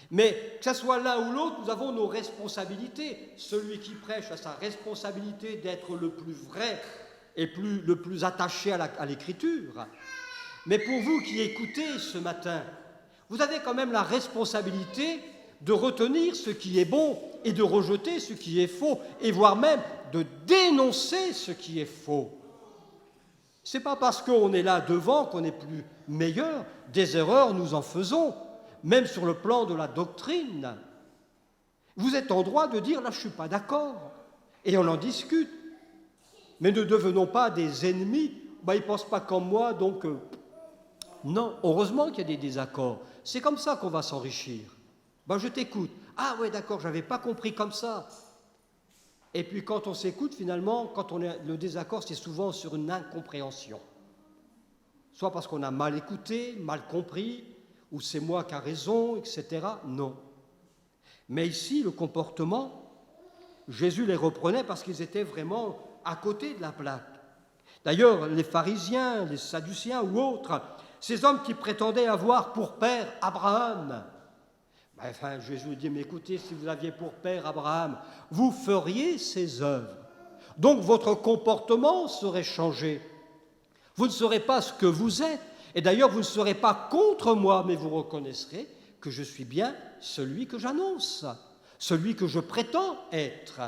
Mais que ce soit l'un ou l'autre, nous avons nos responsabilités. Celui qui prêche a sa responsabilité d'être le plus vrai et le plus attaché à l'Écriture. Mais pour vous qui écoutez ce matin, vous avez quand même la responsabilité de retenir ce qui est bon et de rejeter ce qui est faux, et voire même de dénoncer ce qui est faux. Ce n'est pas parce qu'on est là devant qu'on est plus meilleur. Des erreurs, nous en faisons, même sur le plan de la doctrine. Vous êtes en droit de dire « là, je ne suis pas d'accord », et on en discute. Mais ne devenons pas des ennemis. Ils ne pensent pas comme moi, donc... Non, heureusement qu'il y a des désaccords. C'est comme ça qu'on va s'enrichir. Je t'écoute. Ah ouais, d'accord, je n'avais pas compris comme ça. Et puis quand on s'écoute, finalement, le désaccord, c'est souvent sur une incompréhension. Soit parce qu'on a mal écouté, mal compris, ou c'est moi qui ai raison, etc. Non. Mais ici, le comportement, Jésus les reprenait parce qu'ils étaient vraiment à côté de la plaque. D'ailleurs, les pharisiens, les sadducéens ou autres, ces hommes qui prétendaient avoir pour père Abraham. Enfin, Jésus dit, mais écoutez, si vous aviez pour père Abraham, vous feriez ses œuvres. Donc votre comportement serait changé. Vous ne serez pas ce que vous êtes. Et d'ailleurs, vous ne serez pas contre moi, mais vous reconnaîtrez que je suis bien celui que j'annonce, celui que je prétends être.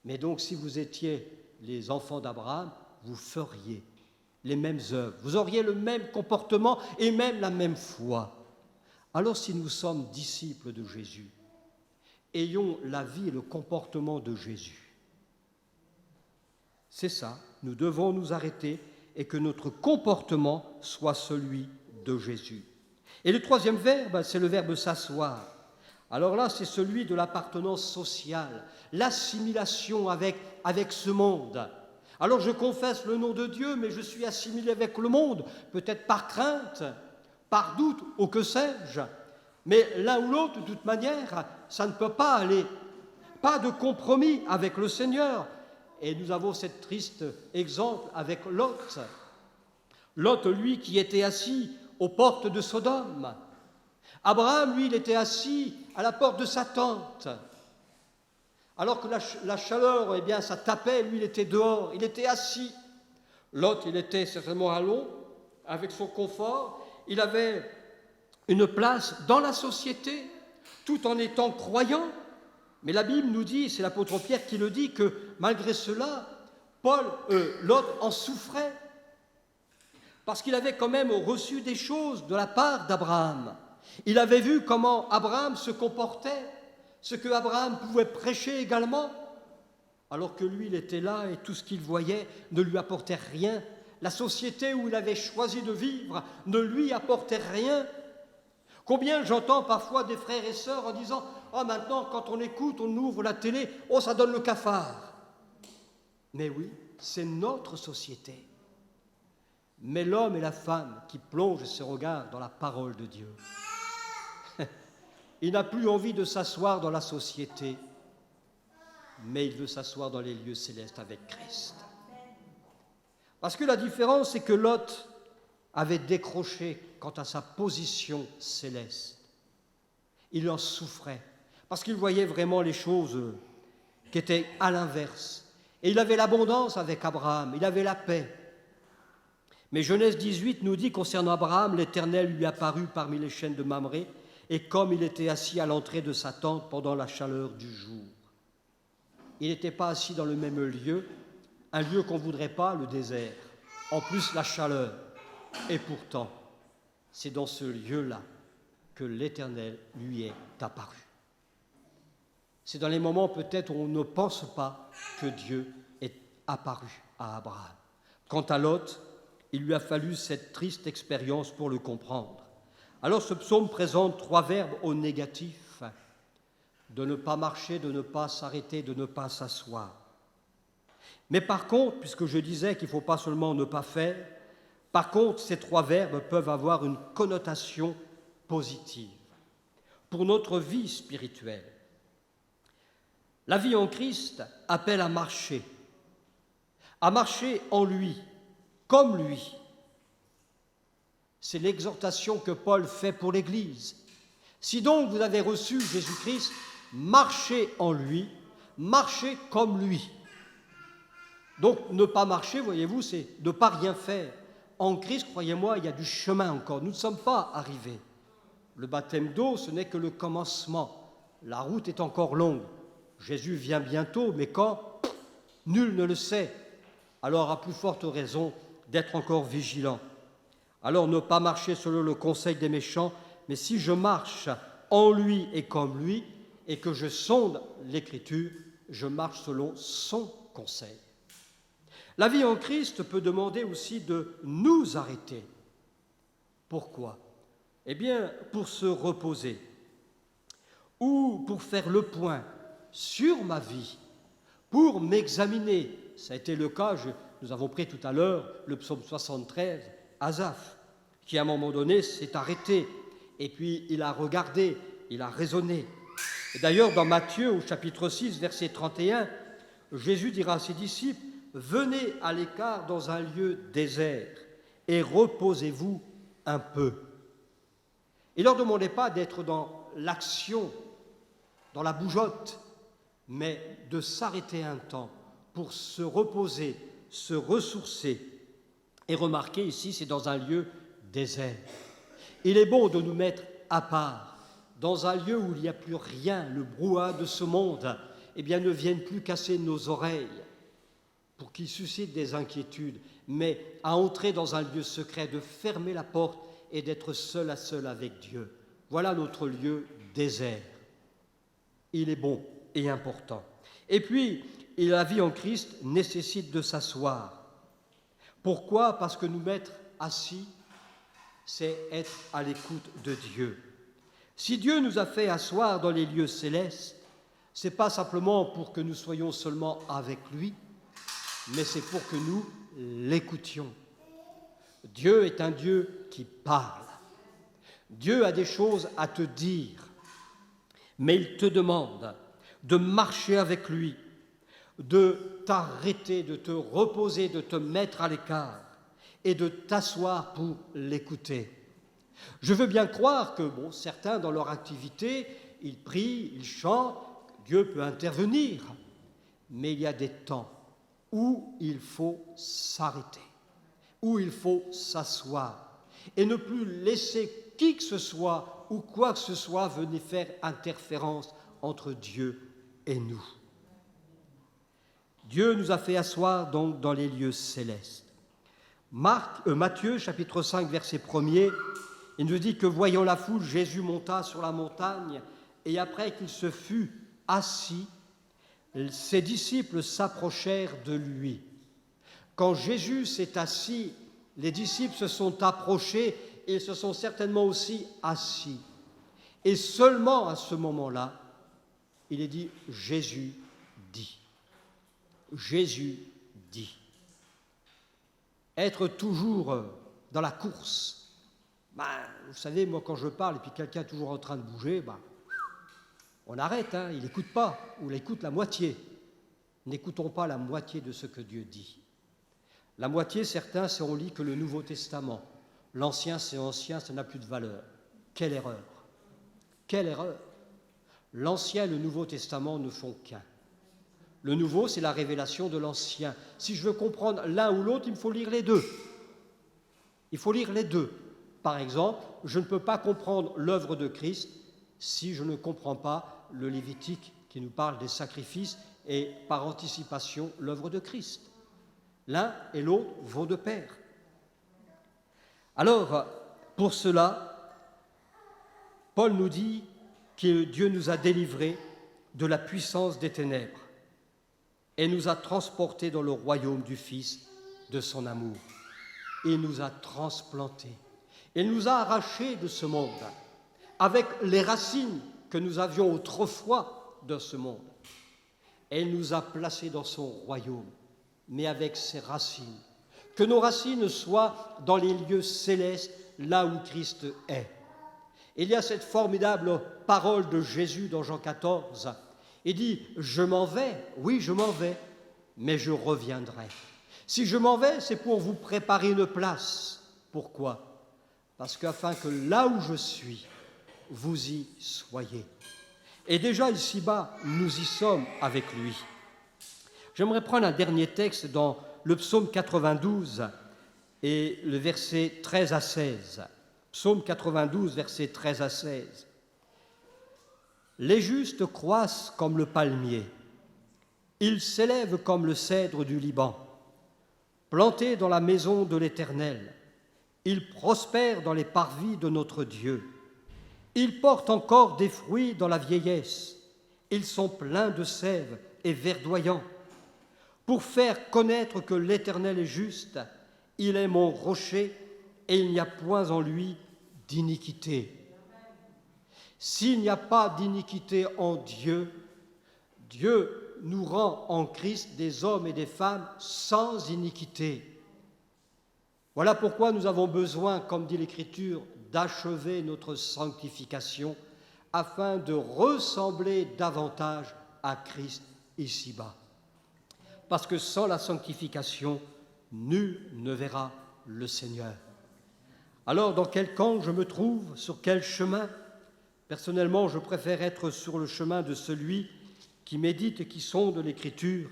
Mais donc, si vous étiez les enfants d'Abraham, vous feriez les mêmes œuvres, vous auriez le même comportement et même la même foi. Alors, si nous sommes disciples de Jésus, ayons la vie et le comportement de Jésus. C'est ça, nous devons nous arrêter et que notre comportement soit celui de Jésus. Et le troisième verbe, c'est le verbe s'asseoir. Alors là, c'est celui de l'appartenance sociale, l'assimilation avec ce monde. Alors je confesse le nom de Dieu, mais je suis assimilé avec le monde, peut-être par crainte, par doute, ou que sais-je. Mais l'un ou l'autre, de toute manière, ça ne peut pas aller. Pas de compromis avec le Seigneur. Et nous avons cet triste exemple avec Lot. Lot, lui, qui était assis aux portes de Sodome. Abraham, lui, il était assis à la porte de sa tente. Alors que la chaleur, eh bien, ça tapait, lui, il était dehors, il était assis. Lot, il était certainement à l'eau, avec son confort. Il avait une place dans la société, tout en étant croyant. Mais la Bible nous dit, c'est l'apôtre Pierre qui le dit, que malgré cela, Lot en souffrait, parce qu'il avait quand même reçu des choses de la part d'Abraham. Il avait vu comment Abraham se comportait, ce que Abraham pouvait prêcher également, alors que lui, il était là et tout ce qu'il voyait ne lui apportait rien. La société où il avait choisi de vivre ne lui apportait rien. Combien j'entends parfois des frères et sœurs en disant « Ah, maintenant, quand on écoute, on ouvre la télé, oh, ça donne le cafard !» Mais oui, c'est notre société. Mais l'homme et la femme qui plongent ses regards dans la parole de Dieu, il n'a plus envie de s'asseoir dans la société, mais il veut s'asseoir dans les lieux célestes avec Christ. Parce que la différence, c'est que Lot avait décroché quant à sa position céleste. Il en souffrait, parce qu'il voyait vraiment les choses qui étaient à l'inverse. Et il avait l'abondance avec Abraham, il avait la paix. Mais Genèse 18 nous dit concernant Abraham, l'Éternel lui apparut parmi les chênes de Mamré, et comme il était assis à l'entrée de sa tente pendant la chaleur du jour. Il n'était pas assis dans le même lieu, un lieu qu'on ne voudrait pas, le désert, en plus la chaleur. Et pourtant, c'est dans ce lieu-là que l'Éternel lui est apparu. C'est dans les moments peut-être où on ne pense pas que Dieu est apparu à Abraham. Quant à Lot, il lui a fallu cette triste expérience pour le comprendre. Alors ce psaume présente 3 verbes au négatif, de ne pas marcher, de ne pas s'arrêter, de ne pas s'asseoir. Mais par contre, puisque je disais qu'il ne faut pas seulement ne pas faire, par contre, ces 3 verbes peuvent avoir une connotation positive pour notre vie spirituelle. La vie en Christ appelle à marcher en lui, comme lui. C'est l'exhortation que Paul fait pour l'Église. Si donc vous avez reçu Jésus-Christ, marchez en lui, marchez comme lui. Donc ne pas marcher, voyez-vous, c'est ne pas rien faire. En Christ, croyez-moi, il y a du chemin encore. Nous ne sommes pas arrivés. Le baptême d'eau, ce n'est que le commencement. La route est encore longue. Jésus vient bientôt, mais quand? Nul ne le sait. Alors, à plus forte raison d'être encore vigilant. Alors, ne pas marcher selon le conseil des méchants, mais si je marche en lui et comme lui, et que je sonde l'Écriture, je marche selon son conseil. La vie en Christ peut demander aussi de nous arrêter. Pourquoi? Eh bien, pour se reposer, ou pour faire le point sur ma vie, pour m'examiner. Ça a été le cas, nous avons pris tout à l'heure le psaume 73, Asaph, qui à un moment donné s'est arrêté, et puis il a regardé, il a raisonné. Et d'ailleurs, dans Matthieu, au chapitre 6, verset 31, Jésus dira à ses disciples, « Venez à l'écart dans un lieu désert, et reposez-vous un peu. Il ne leur demandait pas d'être dans l'action, dans la bougeotte, mais de s'arrêter un temps pour se reposer, se ressourcer. Et remarquez ici, c'est dans un lieu désert. Il est bon de nous mettre à part, dans un lieu où il n'y a plus rien, le brouhaha de ce monde, eh bien, ne vienne plus casser nos oreilles pour qu'il suscite des inquiétudes, mais à entrer dans un lieu secret, de fermer la porte et d'être seul à seul avec Dieu. Voilà notre lieu désert. Il est bon et important. Et puis, la vie en Christ nécessite de s'asseoir. Pourquoi ? Parce que nous mettre assis, c'est être à l'écoute de Dieu. Si Dieu nous a fait asseoir dans les lieux célestes, ce n'est pas simplement pour que nous soyons seulement avec lui, mais c'est pour que nous l'écoutions. Dieu est un Dieu qui parle. Dieu a des choses à te dire, mais il te demande de marcher avec lui, de t'arrêter, de te reposer, de te mettre à l'écart et de t'asseoir pour l'écouter. Je veux bien croire que certains, dans leur activité, ils prient, ils chantent, Dieu peut intervenir, mais il y a des temps où il faut s'arrêter, où il faut s'asseoir et ne plus laisser qui que ce soit ou quoi que ce soit venir faire interférence entre Dieu et nous. Dieu nous a fait asseoir donc dans les lieux célestes. Matthieu, chapitre 5, verset 1er, il nous dit que voyant la foule, Jésus monta sur la montagne et après qu'il se fut assis, ses disciples s'approchèrent de lui. Quand Jésus s'est assis, les disciples se sont approchés et se sont certainement aussi assis. Et seulement à ce moment-là, il est dit « Jésus dit ». Jésus dit. Être toujours dans la course. Vous savez, moi quand je parle et puis quelqu'un est toujours en train de bouger, on arrête, il n'écoute pas, ou il écoute la moitié. N'écoutons pas la moitié de ce que Dieu dit. La moitié, certains, c'est on lit que le Nouveau Testament. L'Ancien, c'est ancien, ça n'a plus de valeur. Quelle erreur! Quelle erreur! L'Ancien et le Nouveau Testament ne font qu'un. Le Nouveau, c'est la révélation de l'Ancien. Si je veux comprendre l'un ou l'autre, il me faut lire les deux. Il faut lire les deux. Par exemple, je ne peux pas comprendre l'œuvre de Christ si je ne comprends pas le Lévitique qui nous parle des sacrifices et par anticipation l'œuvre de Christ. L'un et l'autre vont de pair. Alors, pour cela, Paul nous dit que Dieu nous a délivrés de la puissance des ténèbres et nous a transportés dans le royaume du Fils de son amour. Il nous a transplantés. Il nous a arrachés de ce monde avec les racines que nous avions autrefois de ce monde. Et il nous a placés dans son royaume, mais avec ses racines. Que nos racines soient dans les lieux célestes, là où Christ est. Il y a cette formidable parole de Jésus dans Jean 14. Il dit « Je m'en vais, oui, je m'en vais, mais je reviendrai. » Si je m'en vais, c'est pour vous préparer une place. Pourquoi ? Parce qu'afin que là où je suis, vous y soyez. Et déjà ici-bas, nous y sommes avec lui. J'aimerais prendre un dernier texte dans le psaume 92 et le verset 13 à 16. Psaume 92, versets 13 à 16. Les justes croissent comme le palmier, ils s'élèvent comme le cèdre du Liban. Plantés dans la maison de l'Éternel, ils prospèrent dans les parvis de notre Dieu. Ils portent encore des fruits dans la vieillesse, ils sont pleins de sève et verdoyants. Pour faire connaître que l'Éternel est juste, il est mon rocher et il n'y a point en lui d'iniquité. S'il n'y a pas d'iniquité en Dieu, Dieu nous rend en Christ des hommes et des femmes sans iniquité. Voilà pourquoi nous avons besoin, comme dit l'Écriture, d'achever notre sanctification afin de ressembler davantage à Christ ici-bas. Parce que sans la sanctification, nul ne verra le Seigneur. Alors, dans quel camp je me trouve? Sur quel chemin? Personnellement, je préfère être sur le chemin de celui qui médite et qui sonde l'Écriture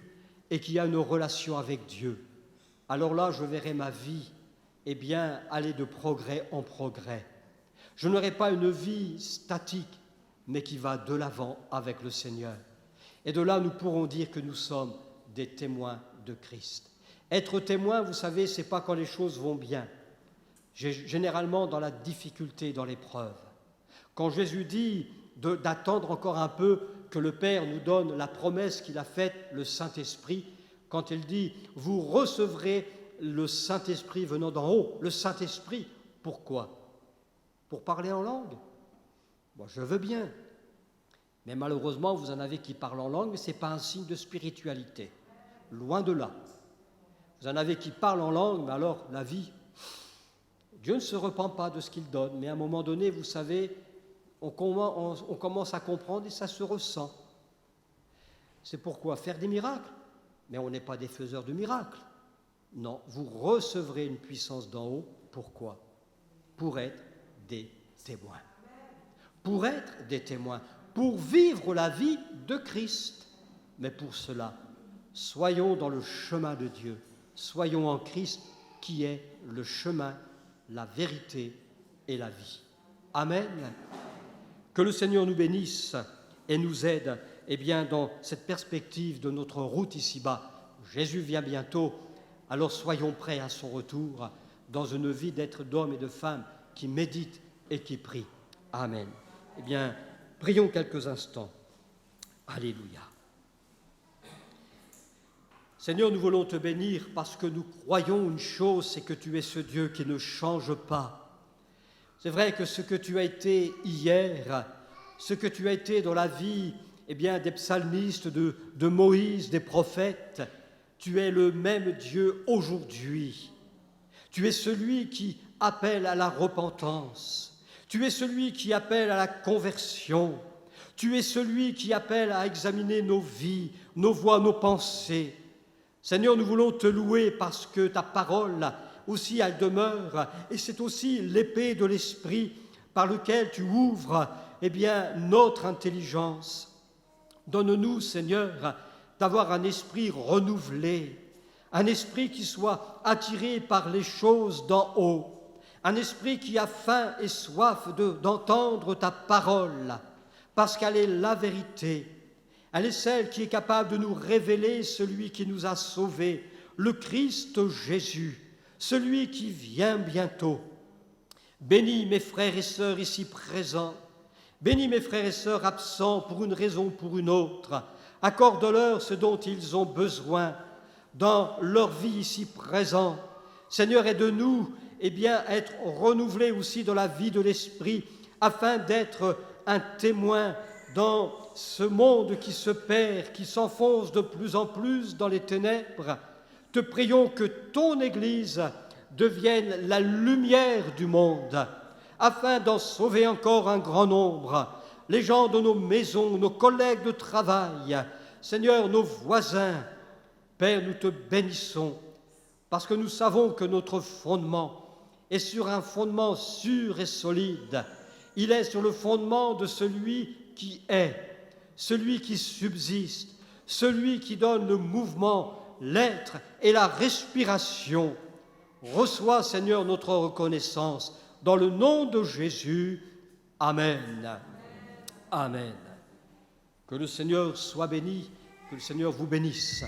et qui a une relation avec Dieu. Alors là, je verrai ma vie, aller de progrès en progrès. Je n'aurai pas une vie statique, mais qui va de l'avant avec le Seigneur. Et de là, nous pourrons dire que nous sommes des témoins de Christ. Être témoin, vous savez, ce n'est pas quand les choses vont bien. Généralement dans la difficulté, dans l'épreuve. Quand Jésus dit d'attendre encore un peu que le Père nous donne la promesse qu'il a faite, le Saint-Esprit, quand il dit « Vous recevrez le Saint-Esprit venant d'en haut », le Saint-Esprit, pourquoi? Pour parler en langue? Moi, je veux bien. Mais malheureusement, vous en avez qui parlent en langue, mais ce n'est pas un signe de spiritualité. Loin de là. Vous en avez qui parlent en langue, mais alors la vie, Dieu ne se repent pas de ce qu'il donne. Mais à un moment donné, vous savez, on commence à comprendre et ça se ressent. C'est pourquoi faire des miracles? Mais on n'est pas des faiseurs de miracles. Non, vous recevrez une puissance d'en haut. Pourquoi? Pour être des témoins. Pour être des témoins. Pour vivre la vie de Christ. Mais pour cela, soyons dans le chemin de Dieu. Soyons en Christ qui est le chemin, la vérité et la vie. Amen. Que le Seigneur nous bénisse et nous aide dans cette perspective de notre route ici-bas. Jésus vient bientôt, alors soyons prêts à son retour dans une vie d'être d'hommes et de femmes qui méditent et qui prient. Amen. Prions quelques instants. Alléluia. Seigneur, nous voulons te bénir parce que nous croyons une chose, c'est que tu es ce Dieu qui ne change pas. C'est vrai que ce que tu as été hier, ce que tu as été dans la vie des psalmistes, de Moïse, des prophètes, tu es le même Dieu aujourd'hui. Tu es celui qui appelle à la repentance. Tu es celui qui appelle à la conversion. Tu es celui qui appelle à examiner nos vies, nos voies, nos pensées. Seigneur, nous voulons te louer parce que ta parole aussi, elle demeure, et c'est aussi l'épée de l'Esprit par lequel tu ouvres notre intelligence. Donne-nous, Seigneur, d'avoir un esprit renouvelé, un esprit qui soit attiré par les choses d'en haut, un esprit qui a faim et soif d'entendre ta parole, parce qu'elle est la vérité. Elle est celle qui est capable de nous révéler celui qui nous a sauvés, le Christ Jésus, celui qui vient bientôt. Bénis mes frères et sœurs ici présents, bénis mes frères et sœurs absents pour une raison ou pour une autre. Accorde-leur ce dont ils ont besoin dans leur vie ici présente. Seigneur, aide-nous à être renouvelés aussi dans la vie de l'Esprit, afin d'être un témoin dans ce monde qui se perd, qui s'enfonce de plus en plus dans les ténèbres. Te prions que ton Église devienne la lumière du monde, afin d'en sauver encore un grand nombre, les gens de nos maisons, nos collègues de travail, Seigneur, nos voisins. Père, nous te bénissons, parce que nous savons que notre fondement est sur un fondement sûr et solide. Il est sur le fondement de celui qui est, celui qui subsiste, celui qui donne le mouvement, l'être et la respiration. Reçois, Seigneur, notre reconnaissance. Dans le nom de Jésus, Amen. Amen. Que le Seigneur soit béni, que le Seigneur vous bénisse.